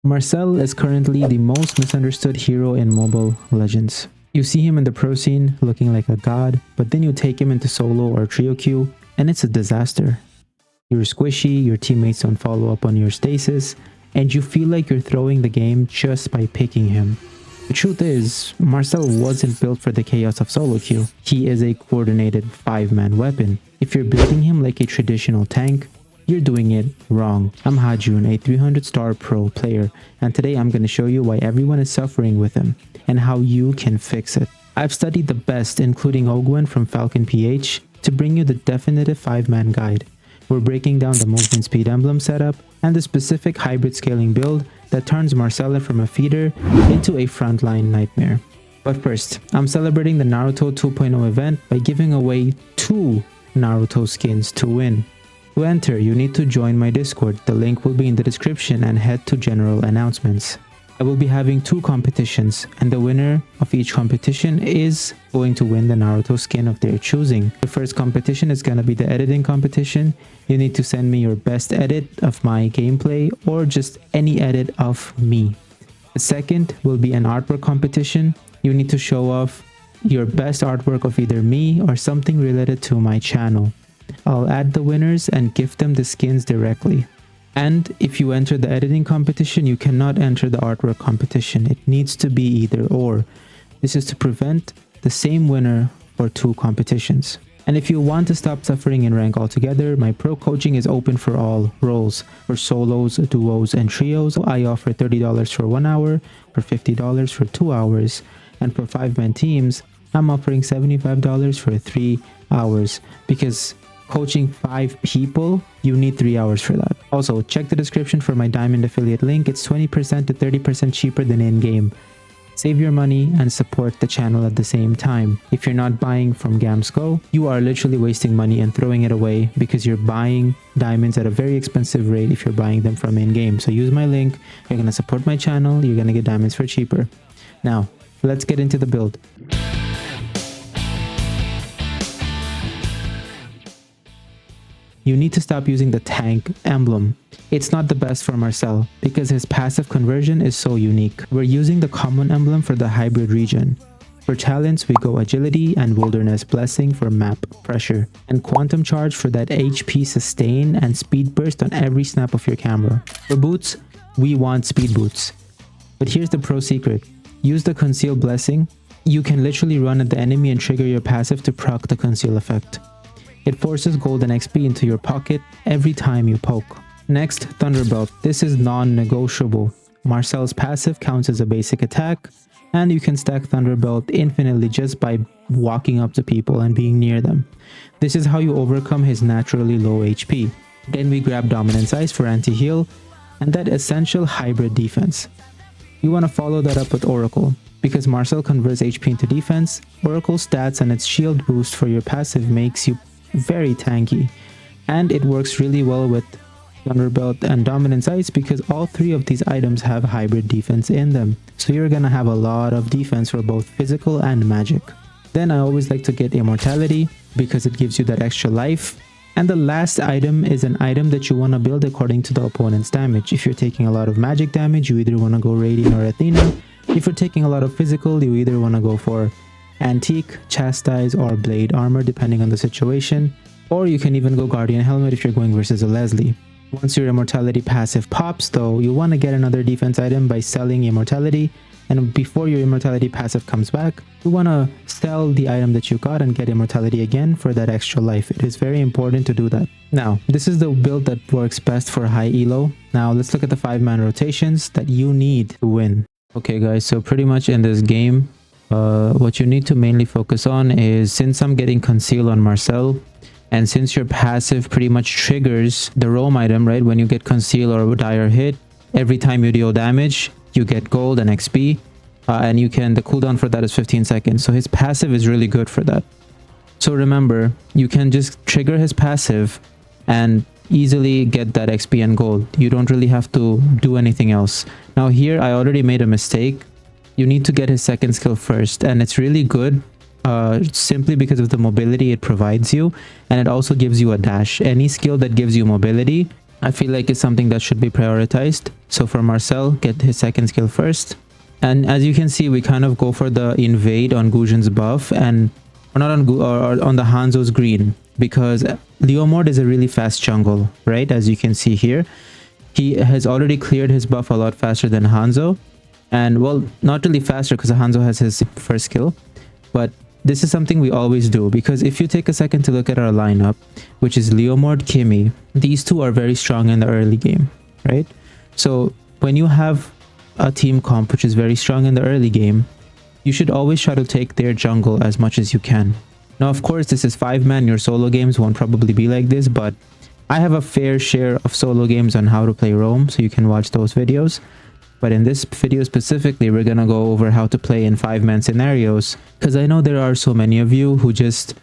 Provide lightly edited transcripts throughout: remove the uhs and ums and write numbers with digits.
Marcel is currently the most misunderstood hero in Mobile Legends. You see him in the pro scene looking like a god, but then you take him into solo or trio queue and it's a disaster. You're squishy, your teammates don't follow up on your stasis, and you feel like you're throwing the game just by picking him. The truth is, Marcel wasn't built for the chaos of solo queue. He is a coordinated 5-man weapon. If you're building him like a traditional tank, you're doing it wrong. I'm Hajun, a 300-star pro player, and today I'm going to show you why everyone is suffering with him, and how you can fix it. I've studied the best, including Ogwen from Falcon PH, to bring you the definitive 5-man guide. We're breaking down the movement speed emblem setup, and the specific hybrid scaling build that turns Marcel from a feeder into a frontline nightmare. But first, I'm celebrating the Naruto 2.0 event by giving away 2 Naruto skins to win. To enter, you need to join my Discord. The link will be in the description and head to general announcements. I will be having 2 competitions, and the winner of each competition is going to win the Naruto skin of their choosing. The first competition is going to be the editing competition. You need to send me your best edit of my gameplay or just any edit of me. The second will be an artwork competition. You need to show off your best artwork of either me or something related to my channel. I'll add the winners and gift them the skins directly. And if you enter the editing competition, you cannot enter the artwork competition. It needs to be either or. This is to prevent the same winner for 2 competitions. And if you want to stop suffering in rank altogether, my pro coaching is open for all roles. For solos, duos, and trios, I offer $30 for 1 hour, for $50 for 2 hours, and for 5-man teams, I'm offering $75 for 3 hours, because coaching 5 people, you need 3 hours for that. Also, check the description for my diamond affiliate link. It's 20% to 30% cheaper than in-game. Save your money and support the channel at the same time. If you're not buying from Gamsco, you are literally wasting money and throwing it away because you're buying diamonds at a very expensive rate if you're buying them from in-game. So use my link. You're going to support my channel. You're going to get diamonds for cheaper. Now, let's get into the build. You need to stop using the tank emblem. It's not the best for Marcel because his passive conversion is so unique. We're using the common emblem for the hybrid region. For talents, we go agility and wilderness blessing for map pressure, and quantum charge for that HP sustain and speed burst on every snap of your camera. For boots, we want speed boots. But here's the pro secret. Use the conceal blessing. You can literally run at the enemy and trigger your passive to proc the conceal effect. It forces golden XP into your pocket every time you poke. Next, Thunderbolt. This is non-negotiable. Marcel's passive counts as a basic attack, and you can stack Thunderbolt infinitely just by walking up to people and being near them. This is how you overcome his naturally low HP. Then we grab Dominance Ice for anti-heal, and that essential hybrid defense. You want to follow that up with Oracle. Because Marcel converts HP into defense, Oracle's stats and its shield boost for your passive makes you very tanky, and it works really well with Thunderbolt and Dominance Ice because all 3 of these items have hybrid defense in them, so you're gonna have a lot of defense for both physical and magic. Then I always like to get Immortality because it gives you that extra life. And the last item is an item that you want to build according to the opponent's damage. If you're taking a lot of magic damage, you either want to go Radiant or Athena. If you're taking a lot of physical, you either want to go for Antique, Chastise, or Blade Armor depending on the situation, or you can even go Guardian Helmet if you're going versus a Leslie. Once your Immortality passive pops though, you want to get another defense item by selling Immortality, and before your Immortality passive comes back, you want to sell the item that you got and get Immortality again for that extra life. It is very important to do that. Now, this is the build that works best for high elo. Now let's look at the 5-man rotations that you need to win. Okay guys, so pretty much in this game, what you need to mainly focus on is, since I'm getting conceal on Marcel, and since your passive pretty much triggers the roam item, right? When you get conceal or dire hit, every time you deal damage, you get gold and XP, and the cooldown for that is 15 seconds. So his passive is really good for that. So remember, you can just trigger his passive and easily get that XP and gold. You don't really have to do anything else. Now here, I already made a mistake. You need to get his second skill first, and it's really good simply because of the mobility it provides you, and it also gives you a dash. Any skill that gives you mobility I feel like it's something that should be prioritized. So for Marcel, get his second skill first. And as you can see, we kind of go for the invade on Gujin's buff, and or not on or on the Hanzo's green, because Leomord is a really fast jungle, right? As you can see here, he has already cleared his buff a lot faster than Hanzo. And well, not really faster because Hanzo has his first skill, but this is something we always do, because if you take a second to look at our lineup, which is Leomord, Kimi, these two are very strong in the early game, right? So when you have a team comp which is very strong in the early game, you should always try to take their jungle as much as you can. Now, of course, this is 5-man. Your solo games won't probably be like this, but I have a fair share of solo games on how to play roam, so you can watch those videos. But in this video specifically, we're gonna go over how to play in 5-man scenarios, because I know there are so many of you who just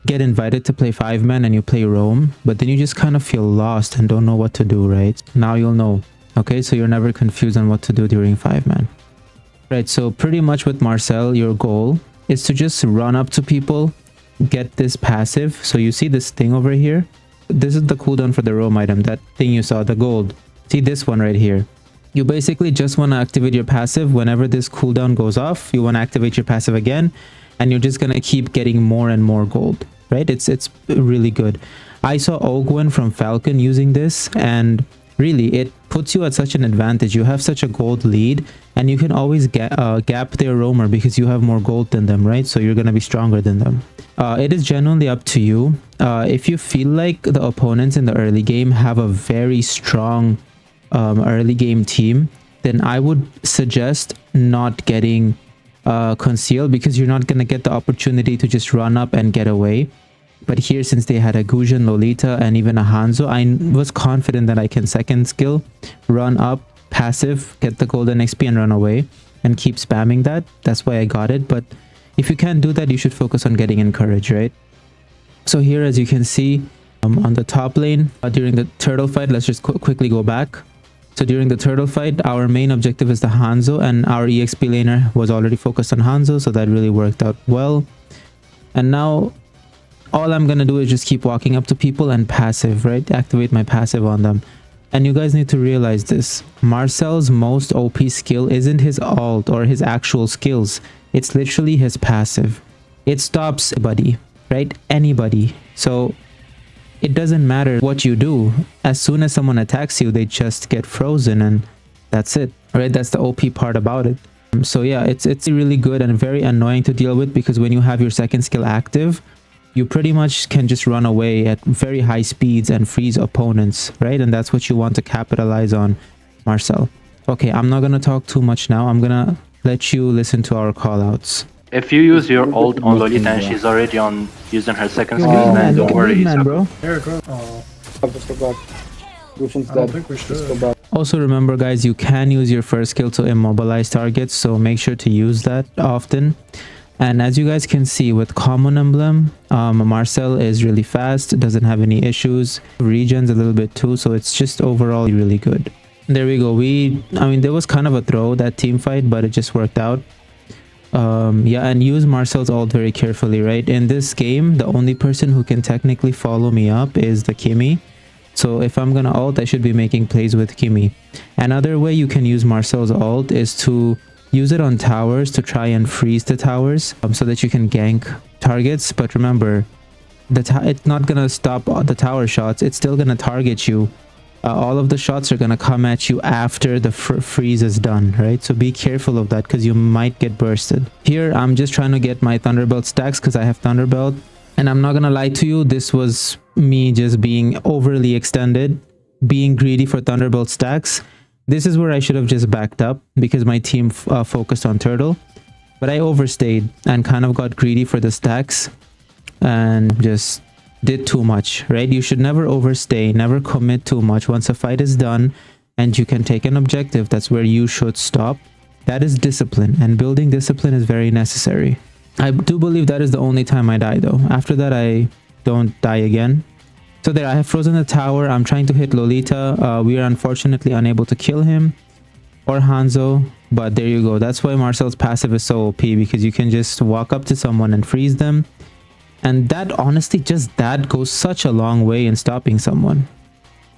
get invited to play 5-man and you play roam, but then you just kind of feel lost and don't know what to do, right? Now you'll know. Okay, so you're never confused on what to do during 5-man. Right, so pretty much with Marcel, your goal is to just run up to people, get this passive. So you see this thing over here? This is the cooldown for the roam item, that thing you saw, the gold. See this one right here? You basically just want to activate your passive. Whenever this cooldown goes off, you want to activate your passive again, and you're just going to keep getting more and more gold, right? It's really good. I saw Ogwen from Falcon using this, and really it puts you at such an advantage. You have such a gold lead, and you can always gap their roamer because you have more gold than them, right? So you're going to be stronger than them. It is genuinely up to you. If you feel like the opponents in the early game have a very strong early game team, then I would suggest not getting conceal, because you're not going to get the opportunity to just run up and get away. But here, since they had a Gujin, Lolita, and even a Hanzo, I was confident that I can second skill, run up, passive, get the golden XP and run away, and keep spamming that. That's why I got it. But if you can't do that, you should focus on getting encouraged, right? So here, as you can see, on the top lane, during the turtle fight, let's just quickly go back. So during the turtle fight, our main objective is the Hanzo, and our EXP laner was already focused on Hanzo, so that really worked out well. And now all I'm gonna do is just keep walking up to people and passive, right? Activate my passive on them. And you guys need to realize this. Marcel's most OP skill isn't his ult or his actual skills. It's literally his passive. It stops anybody, right? Anybody. So it doesn't matter what you do. As soon as someone attacks you, they just get frozen, and that's it, right? That's the OP part about it. So yeah, it's really good and very annoying to deal with, because when you have your second skill active, you pretty much can just run away at very high speeds and freeze opponents, right? And that's what you want to capitalize on, Marcel. Okay, I'm not gonna talk too much now. I'm gonna let you listen to our callouts. If you use your ult on Lolita and she's already on using her second skill, then don't worry. Man, bro. Here, go. Oh, just go back. Gushin's I don't dead. think we Just should. go back. Also remember, guys, you can use your first skill to immobilize targets, so make sure to use that often. And as you guys can see, with common emblem, Marcel is really fast, doesn't have any issues, regens a little bit too, so it's just overall really good. There we go. I mean, there was kind of a throw, that team fight, but it just worked out. Yeah, and use Marcel's ult very carefully, right? In this game, the only person who can technically follow me up is the Kimi. So if I'm gonna ult, I should be making plays with Kimi. Another way you can use Marcel's ult is to use it on towers to try and freeze the towers, so that you can gank targets. But remember, it's not gonna stop the tower shots. It's still gonna target you. All of the shots are gonna come at you after the freeze is done, right? So be careful of that, because you might get bursted. Here, I'm just trying to get my Thunderbolt stacks because I have Thunderbolt. And I'm not gonna lie to you, this was me just being overly extended, being greedy for Thunderbolt stacks. This is where I should have just backed up, because my team focused on turtle. But I overstayed and kind of got greedy for the stacks and just did too much, right? You should never overstay, never commit too much. Once a fight is done and you can take an objective, that's where you should stop. That is discipline, and building discipline is very necessary. I do believe that is the only time I die though. After that, I don't die again. So there, I have frozen the tower. I'm trying to hit Lolita. We are unfortunately unable to kill him or Hanzo, but there you go. That's why Marcel's passive is so OP, because you can just walk up to someone and freeze them. And that, honestly, just that goes such a long way in stopping someone.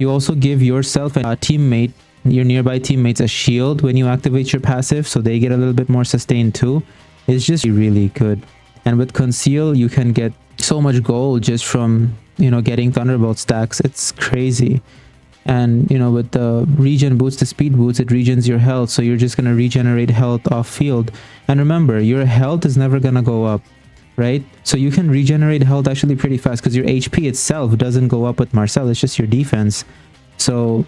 You also give yourself and a teammate, your nearby teammates, a shield when you activate your passive, so they get a little bit more sustained too. It's just really good. And with Conceal, you can get so much gold just from, you know, getting Thunderbolt stacks. It's crazy. And, you know, with the regen boots, the speed boots, it regens your health. So you're just going to regenerate health off field. And remember, your health is never going to go up, right? So you can regenerate health actually pretty fast because your HP itself doesn't go up with Marcel. It's just your defense. So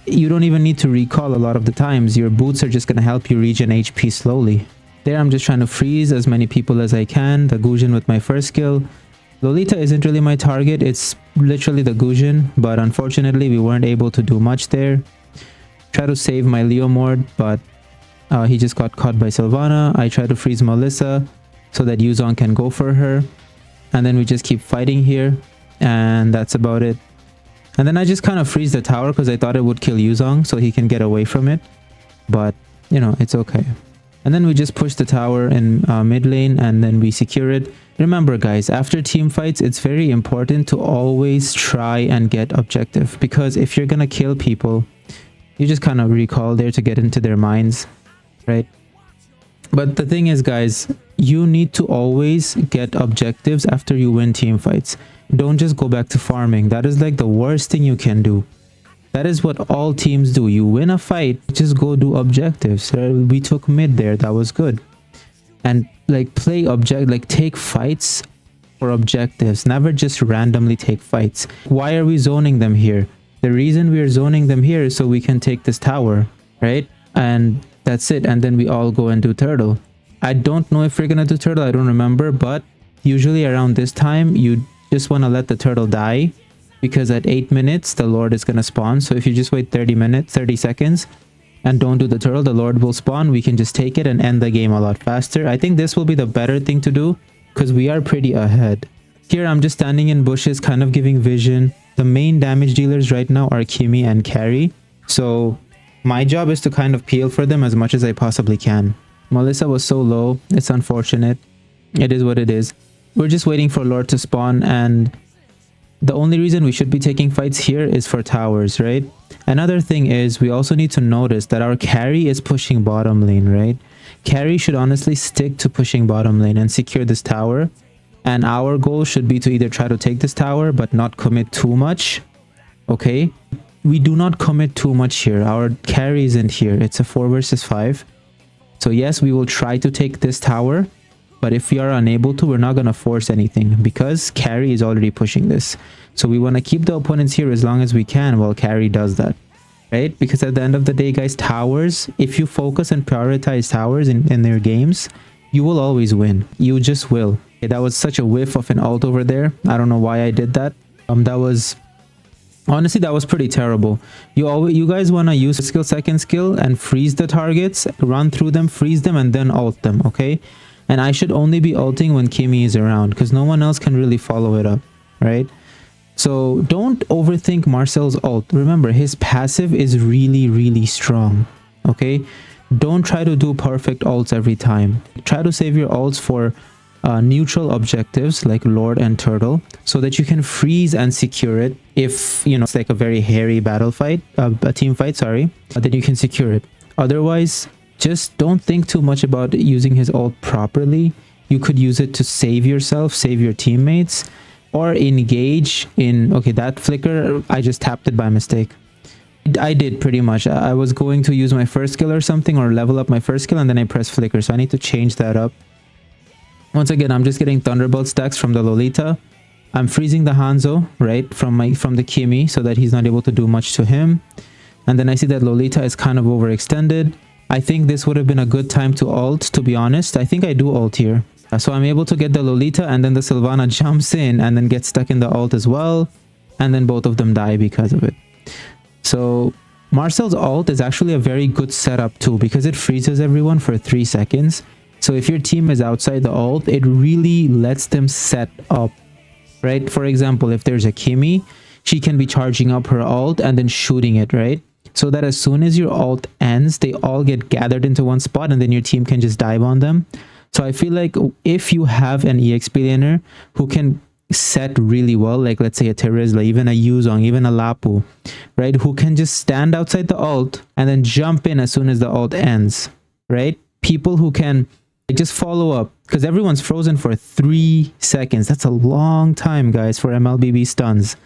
you don't even need to recall a lot of the times. Your boots are just going to help you regen HP slowly. There, I'm just trying to freeze as many people as I can. The Gujin with my first skill. Lolita isn't really my target. It's literally the Gujin, but unfortunately we weren't able to do much there. Try to save my Leo Mord, but he just got caught by Sylvana. I try to freeze Melissa so that Yuzong can go for her. And then we just keep fighting here. And that's about it. And then I just kind of freeze the tower because I thought it would kill Yuzong so he can get away from it. But, you know, it's okay. And then we just push the tower in mid lane and then we secure it. Remember guys, after team fights, it's very important to always try and get objective, because if you're gonna kill people, you just kind of recall there to get into their minds, right? But the thing is guys, you need to always get objectives after you win team fights. Don't just go back to farming. That is like the worst thing you can do. That is what all teams do. You win a fight, just go do objectives. We took mid there, that was good. And like take fights for objectives, never just randomly take fights. Why are we zoning them here? The reason we are zoning them here is so we can take this tower, right? And that's it. And then we all go and do turtle. I don't know if we're gonna do turtle, I don't remember, but usually around this time you just want to let the turtle die, because at 8 minutes the Lord is gonna spawn. So if you just wait 30 seconds and don't do the turtle, the Lord will spawn. We can just take it and end the game a lot faster. I think this will be the better thing to do because we are pretty ahead. Here I'm just standing in bushes, kind of giving vision. The main damage dealers right now are Kimi and Carry. So my job is to kind of peel for them as much as I possibly can. Melissa was so low. It's unfortunate. It is what it is. We're just waiting for Lord to spawn, and the only reason we should be taking fights here is for towers, right? Another thing is we also need to notice that our carry is pushing bottom lane, right? Carry should honestly stick to pushing bottom lane and secure this tower. And our goal should be to either try to take this tower but not commit too much. Okay? We do not commit too much here. Our carry isn't here. It's a 4 versus 5. So yes, we will try to take this tower. But if we are unable to, we're not going to force anything because Carry is already pushing this. So we want to keep the opponents here as long as we can while Carry does that, right? Because at the end of the day, guys, towers, if you focus and prioritize towers in their games, you will always win. You just will. Okay, that was such a whiff of an ult over there. I don't know why I did that. Honestly, that was pretty terrible. You guys want to use skill, second skill, and freeze the targets, run through them, freeze them, and then ult them, okay? And I should only be ulting when Kimi is around because no one else can really follow it up, right? So don't overthink Marcel's ult. Remember, his passive is really, really strong, okay? Don't try to do perfect ults every time. Try to save your ults for neutral objectives like Lord and Turtle so that you can freeze and secure it. If, you know, it's like a very hairy battle fight, a team fight, sorry, then you can secure it. Otherwise, just don't think too much about using his ult properly. You could use it to save yourself, save your teammates, or engage in... Okay, that flicker, I just tapped it by mistake. I did pretty much. I was going to use my first skill or something, or level up my first skill, and then I pressed flicker. So I need to change that up. Once again, I'm just getting Thunderbolt stacks from the Lolita. I'm freezing the Hanzo, right, from the Kimi, so that he's not able to do much to him. And then I see that Lolita is kind of overextended. I think this would have been a good time to ult, to be honest. I think I do ult here. So I'm able to get the Lolita, and then the Sylvana jumps in and then gets stuck in the ult as well. And then both of them die because of it. So Marcel's ult is actually a very good setup too, because it freezes everyone for 3 seconds. So if your team is outside the ult, it really lets them set up, right? For example, if there's a Kimi, she can be charging up her ult and then shooting it, right? So that as soon as your ult ends, they all get gathered into one spot and then your team can just dive on them. So I feel like if you have an EXP laner who can set really well, like let's say a Terizla, even a Yuzong, even a Lapu, right, who can just stand outside the ult and then jump in as soon as the ult ends, right? People who can just follow up, because everyone's frozen for 3 seconds. That's a long time, guys, for MLBB stuns.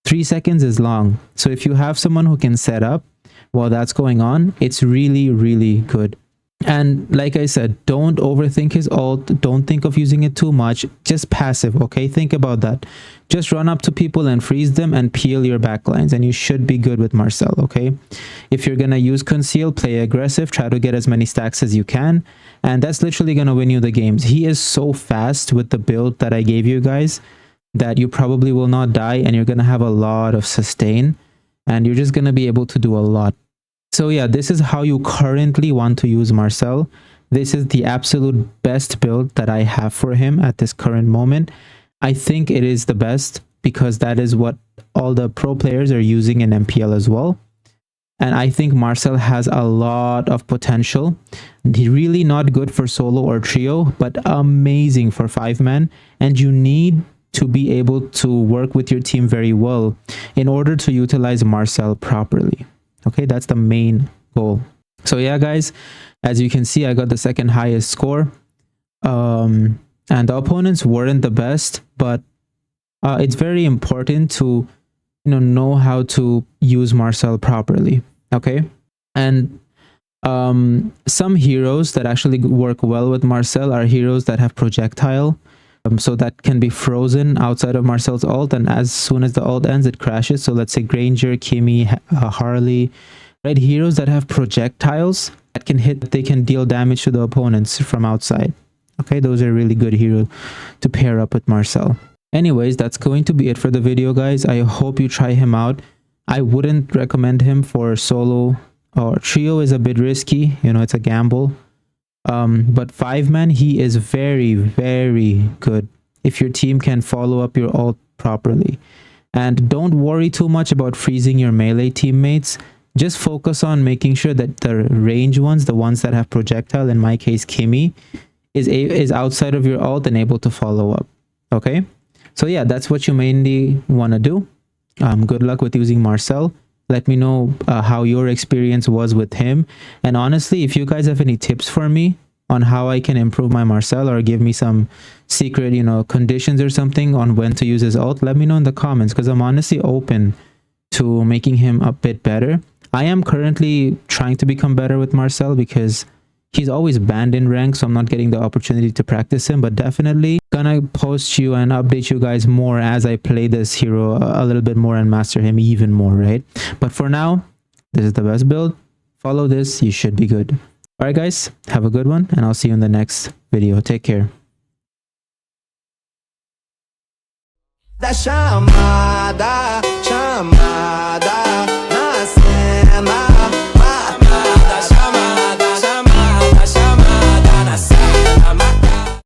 3 seconds is long. So if you have someone who can set up while that's going on, it's really, really good. And like I said, don't overthink his ult. Don't think of using it too much. Just passive, okay? Think about that. Just run up to people and freeze them and peel your backlines, and you should be good with Marcel, okay? If you're gonna use conceal, play aggressive, try to get as many stacks as you can, and that's literally gonna win you the games. He is so fast with the build that I gave you guys that you probably will not die, and you're gonna have a lot of sustain, and you're just gonna be able to do a lot. So yeah, this is how you currently want to use Marcel. This is the absolute best build that I have for him at this current moment. I think it is the best because that is what all the pro players are using in MPL as well. And I think Marcel has a lot of potential. He's really not good for solo or trio, but amazing for 5-man. And you need to be able to work with your team very well in order to utilize Marcel properly. Okay, that's the main goal. So yeah, guys, as you can see, I got the second highest score. And the opponents weren't the best, but it's very important to know how to use Marcel properly. Okay, and some heroes that actually work well with Marcel are heroes that have projectile. So that can be frozen outside of Marcel's ult, and as soon as the ult ends, it crashes. So let's say Granger, Kimi, Harley, right? Heroes that have projectiles that can hit, they can deal damage to the opponents from outside. Okay, those are really good heroes to pair up with Marcel. Anyways, that's going to be it for the video, guys. I hope you try him out. I wouldn't recommend him for solo or trio. Is a bit risky, it's a gamble. But 5-man, he is very, very good if your team can follow up your ult properly. And don't worry too much about freezing your melee teammates. Just focus on making sure that the range ones, the ones that have projectile, in my case Kimi, is outside of your ult and able to follow up. Okay, so yeah, that's what you mainly want to do. Good luck with using Marcel. Let me know how your experience was with him. And honestly, if you guys have any tips for me on how I can improve my Marcel, or give me some secret, conditions or something on when to use his ult, let me know in the comments, because I'm honestly open to making him a bit better. I am currently trying to become better with Marcel because he's always banned in rank, so I'm not getting the opportunity to practice him, but definitely gonna post you and update you guys more as I play this hero a little bit more and master him even more, right? But for now, this is the best build. Follow this, you should be good. All right, guys, have a good one, and I'll see you in the next video. Take care. Da chamada